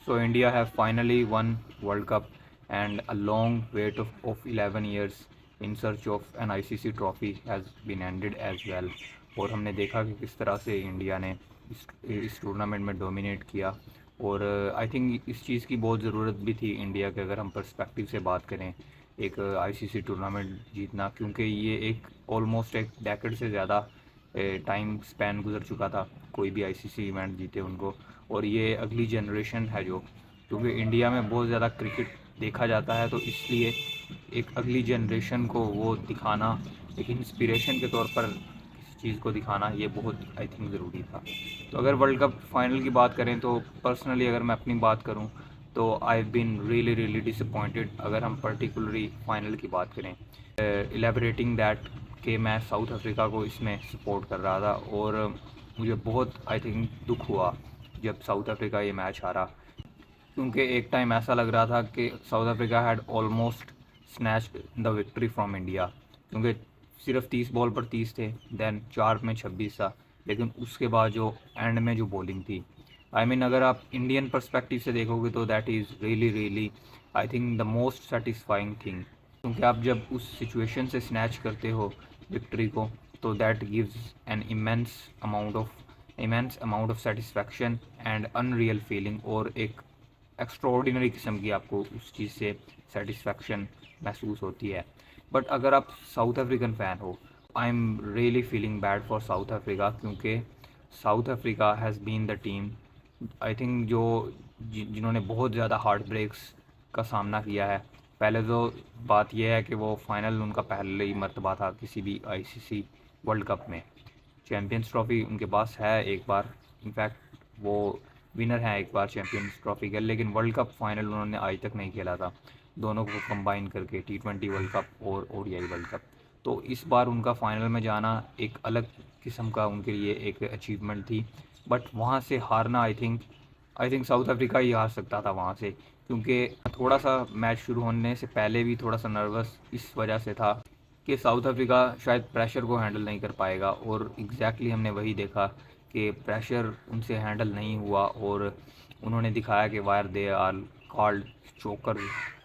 So India have finally won World Cup and a long wait of 11 years in search of an ICC trophy has been ended as well. और हमने देखा कि किस तरह से India ने इस टूर्नामेंट में डोमिनेट किया। और आई थिंक इस चीज़ की बहुत ज़रूरत भी थी इंडिया के, अगर हम पर्सपेक्टिव से बात करें एक आईसीसी टूर्नामेंट जीतना, क्योंकि ये एक ऑलमोस्ट एक डेकेड से ज़्यादा टाइम स्पैन गुजर चुका था कोई भी आईसीसी इवेंट जीते उनको। और ये अगली जनरेशन है जो, क्योंकि इंडिया में बहुत ज़्यादा क्रिकेट देखा जाता है, तो इसलिए एक अगली जनरेशन को वो दिखाना, एक इंस्पिरेशन के तौर पर किसी चीज़ को दिखाना, ये बहुत आई थिंक ज़रूरी था। तो अगर वर्ल्ड कप फाइनल की बात करें तो पर्सनली अगर मैं अपनी बात करूं तो आई बीन रियली डिसअपॉइंटेड अगर हम पर्टिकुलरली फाइनल की बात करें। इलेबरेटिंग दैट कि मैं साउथ अफ्रीका को इसमें सपोर्ट कर रहा था और मुझे बहुत आई थिंक दुख हुआ जब साउथ अफ्रीका ये मैच हारा, क्योंकि एक टाइम ऐसा लग रहा था कि South Africa had almost snatched the victory from India, क्योंकि सिर्फ 30 बॉल पर 30 थे, देन 4 में 26 था, लेकिन उसके बाद जो एंड में जो बॉलिंग थी, आई मीन अगर आप इंडियन पर्सपेक्टिव से देखोगे तो that is really I think the most satisfying thing, क्योंकि आप जब उस सिचुएशन से स्नैच करते हो विक्ट्री को तो that gives an immense amount of satisfaction and unreal feeling, और एक एक्स्ट्रॉर्डिनरी किस्म की आपको उस चीज़ से सेटिस्फैक्शन महसूस होती है। बट अगर आप साउथ अफ्रीकन फ़ैन हो, I am really feeling bad for South Africa, क्योंकि South Africa has been the team I think जो जिन्होंने बहुत ज़्यादा हार्ट ब्रेक्स का सामना किया है। पहले तो बात यह है कि वो फाइनल उनका पहले ही मर्तबा था किसी भी आईसीसी वर्ल्ड कप में। चैम्पियंस ट्रॉफ़ी उनके पास है एक बार, इनफैक्ट वो विनर हैं एक बार चैम्पियंस ट्रॉफ़ी के, लेकिन वर्ल्ड कप फाइनल उन्होंने आज तक नहीं खेला था दोनों को कंबाइन करके, T20 वर्ल्ड कप और ओडीआई वर्ल्ड कप। तो इस बार उनका फाइनल में जाना एक अलग किस्म का उनके लिए एक अचीवमेंट थी। बट वहाँ से हारना आई थिंक साउथ अफ्रीका ही हार सकता था वहाँ से, क्योंकि थोड़ा सा मैच शुरू होने से पहले भी थोड़ा सा नर्वस इस वजह से था कि साउथ अफ्रीका शायद प्रेशर को हैंडल नहीं कर पाएगा, और एग्जैक्टली हमने वही देखा कि प्रेशर उनसे हैंडल नहीं हुआ और उन्होंने दिखाया कि वायर दे आर कॉल्ड चोकर,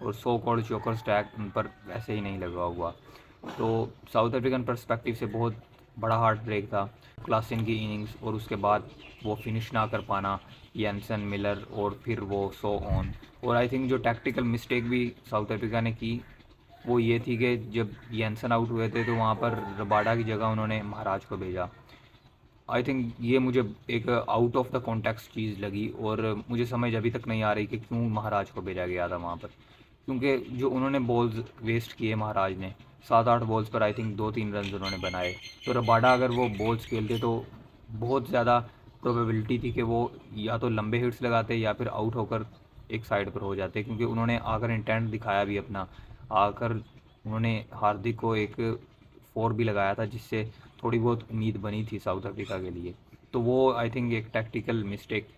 और सो कॉल्ड चोकर स्टैक उन पर वैसे ही नहीं लगा हुआ। तो साउथ अफ्रीकन पर्सपेक्टिव से बहुत बड़ा हार्ट ब्रेक था क्लासन की इनिंग्स, और उसके बाद वो फिनिश ना कर पाना येंसन मिलर, और फिर वो सो ऑन। और आई थिंक जो टैक्टिकल मिस्टेक भी साउथ अफ्रीका ने की वो ये थी कि जब येंसन आउट हुए थे तो वहाँ पर रबाडा की जगह उन्होंने महाराज को भेजा। आई थिंक ये मुझे एक आउट ऑफ द कॉन्टेक्स्ट चीज़ लगी, और मुझे समझ अभी तक नहीं आ रही कि क्यों महाराज को भेजा गया था वहाँ पर, क्योंकि जो उन्होंने बॉल्स वेस्ट किए महाराज ने 7-8 बॉल्स पर आई थिंक 2-3 रन उन्होंने बनाए। तो रबाडा अगर वो बॉल्स खेलते तो बहुत ज़्यादा प्रोबेबिलिटी थी कि वो या तो लंबे हिट्स लगाते या फिर आउट होकर एक साइड पर हो जाते, क्योंकि उन्होंने आकर इंटेंट दिखाया भी अपना, आकर उन्होंने हार्दिक को एक 4 भी लगाया था, जिससे थोड़ी बहुत उम्मीद बनी थी साउथ अफ्रीका के लिए। तो वो आई थिंक एक टैक्टिकल मिस्टेक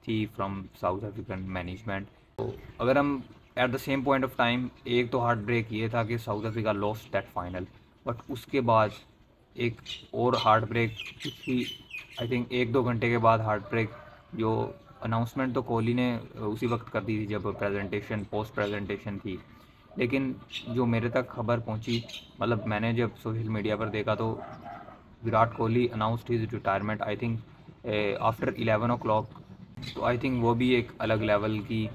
थी फ्रॉम साउथ अफ्रीकन मैनेजमेंट। तो अगर हम at the same point of time, एक तो हार्ट ब्रेक ये था कि South Africa lost that final, but उसके बाद एक और हार्ट ब्रेक ही आई थिंक 1-2 घंटे के बाद हार्ट ब्रेक, जो अनाउंसमेंट तो कोहली ने उसी वक्त कर दी थी जब प्रेजेंटेशन पोस्ट प्रेजेंटेशन थी, लेकिन जो मेरे तक खबर पहुंची, मतलब मैंने जब सोशल मीडिया पर देखा तो Virat Kohli announced his retirement I think after 11 o'clock। तो आई थिंक वो भी एक अलग लेवल की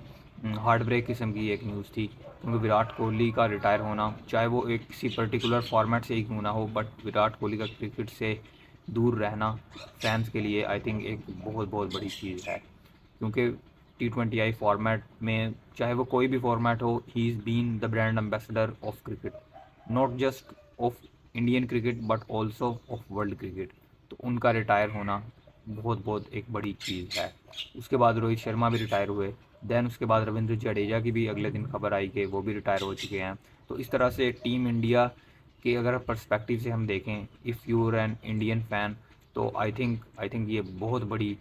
हार्ट ब्रेक किस्म की एक न्यूज़ थी, क्योंकि विराट कोहली का रिटायर होना, चाहे वो एक किसी पर्टिकुलर फॉर्मेट से ही क्यों ना हो, बट विराट कोहली का क्रिकेट से दूर रहना फैंस के लिए आई थिंक एक बहुत बहुत बड़ी चीज़ है, क्योंकि T20I फॉर्मेट में चाहे वो कोई भी फॉर्मेट हो, he is been the brand ambassador of cricket, not just of Indian cricket but also of world cricket. तो उनका रिटायर होना बहुत बहुत एक बड़ी चीज़ है। उसके बाद रोहित शर्मा भी रिटायर हुए, देन उसके बाद रविंद्र जडेजा की भी अगले दिन खबर आई कि वो भी रिटायर हो चुके हैं। तो इस तरह से टीम इंडिया के अगर पर्सपेक्टिव से हम देखें, if you are an Indian fan, तो आई थिंक ये बहुत बड़ी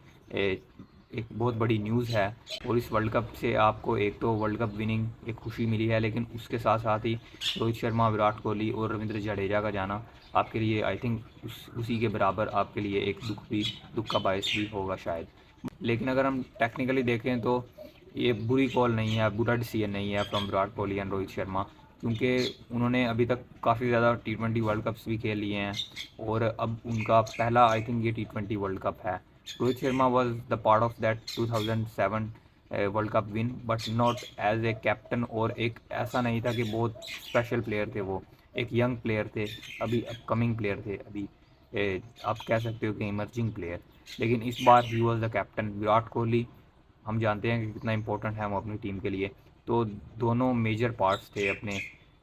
एक बहुत बड़ी न्यूज़ है। और इस वर्ल्ड कप से आपको एक तो वर्ल्ड कप विनिंग एक खुशी मिली है, लेकिन उसके साथ साथ ही रोहित शर्मा, विराट कोहली और रविंद्र जडेजा का जाना आपके लिए आई थिंक उसी के बराबर आपके लिए एक दुख का बायस भी होगा शायद। लेकिन अगर हम टेक्निकली देखें तो ये बुरी कॉल नहीं है, बुरा डिसीजन नहीं है फ्रॉम विराट कोहली एंड रोहित शर्मा, क्योंकि उन्होंने अभी तक काफ़ी ज़्यादा T20 वर्ल्ड कप्स भी खेल लिए हैं और अब उनका पहला आई थिंक ये T20 वर्ल्ड कप है। Rohit Sharma was the part of that 2007 world cup win, but not as a captain, और एक ऐसा नहीं था कि बहुत स्पेशल प्लेयर थे वो, एक यंग प्लेयर थे, अभी अपकमिंग प्लेयर थे, अभी आप कह सकते हो कि इमर्जिंग प्लेयर। लेकिन इस बार he was the captain. Virat Kohli हम जानते हैं कि कितना इम्पोर्टेंट है वो अपनी टीम के लिए, तो दोनों मेजर पार्ट्स थे अपने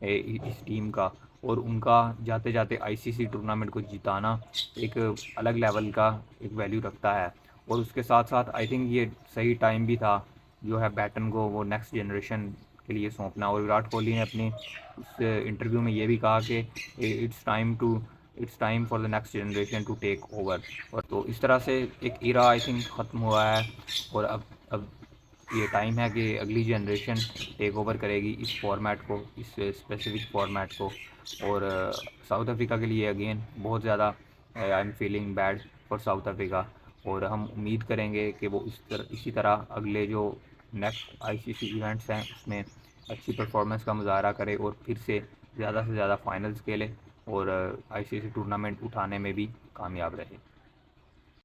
इस टीम का, और उनका जाते जाते आईसीसी टूर्नामेंट को जिताना एक अलग लेवल का एक वैल्यू रखता है। और उसके साथ साथ आई थिंक ये सही टाइम भी था जो है बैटन को वो नेक्स्ट जनरेशन के लिए सौंपना। और विराट कोहली ने अपने उस इंटरव्यू में ये भी कहा कि it's time for the next generation to take over. और तो इस तरह से एक इरा आई थिंक ख़त्म हुआ है, और अब ये टाइम है कि अगली जनरेशन टेक ओवर करेगी इस फॉर्मेट को, इस स्पेसिफिक फॉर्मेट को। और साउथ अफ्रीका के लिए अगेन बहुत ज़्यादा I am feeling bad for South Africa, और हम उम्मीद करेंगे कि वो इसी तरह अगले जो नेक्स्ट आईसीसी इवेंट्स हैं उसमें अच्छी परफॉर्मेंस का मुजाहरा करे और फिर से ज़्यादा फाइनल्स खेले और आईसीसी टूर्नामेंट उठाने में भी कामयाब रहे।